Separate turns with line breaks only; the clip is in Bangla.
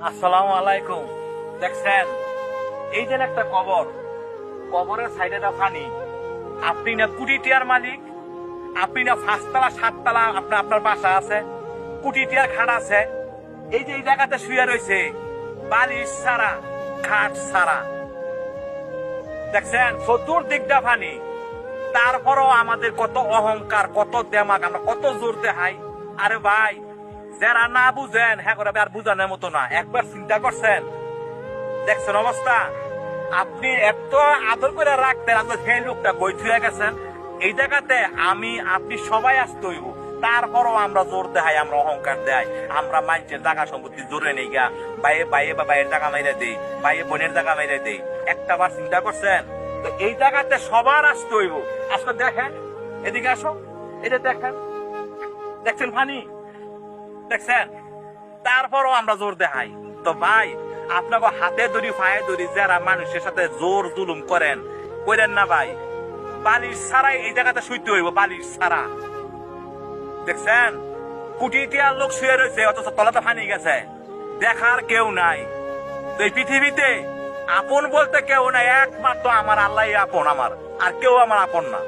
আসসালামু আলাইকুম। দেখছেন এই যে একটা কবর, কবরের সাইডে পানি। আপনি না কোটি টিয়ার মালিক, আপনি না পাঁচতলা সাততলা আপনার বাসা আছে, কোটি টিয়ার খাট আছে। এই যে এই জায়গাতে শুয়ে রয়েছে বালিশ ছাড়া, খাট ছাড়া। দেখছেন চতুর্দিকটা পানি। তারপরও আমাদের কত অহংকার, কত দেমাগ, আমরা কত জোর দেখাই। আরে ভাই, যারা না বুঝেন হ্যাঁ করে আর বুঝানোর মতো না। একবার চিন্তা করছেন, দেখছেন অবস্থা। আপনি এত আদর করে রাখতেন, আপনার সেই লোকটা বই থুয়ে গেছেন। এই জায়গাতে আপনি সবাই আসতে হইব। তারপরও আমরা জোর দেখাই, আমরা অহংকার দেয়, আমরা মানুষের জায়গা সম্পত্তি জোরে নেই গা। বাইয়ে বাইয়ে বা বাইয়ের জায়গা মেরে দেই, বাইয়ে বোনের জায়গা মেরে দেই। একটা বার চিন্তা করছেন? তো এই জায়গাতে সবার আসতে হইব। আসলে দেখেন, এদিকে আসো, এটা দেখেন, দেখছেন পানি, দেখছেন। তারপরও আমরা জোর দেখাই। তো ভাই, আপনাকে হাতে ধরি পায়ে ধরি যারা মানুষের সাথে জোর জুলুম করেন না ভাই। বালিশ ছাড়াই এই জায়গাতে শুইতে হইব, বালিশ ছাড়া। দেখছেন কোটি টিয়ার লোক শুয়ে রয়েছে, অথচ তলাতে ফানি গেছে, দেখার কেউ নাই। তো এই পৃথিবীতে আপন বলতে কেউ নাই, একমাত্র আমার আল্লাহ আপন, আমার আর কেউ আমার আপন না।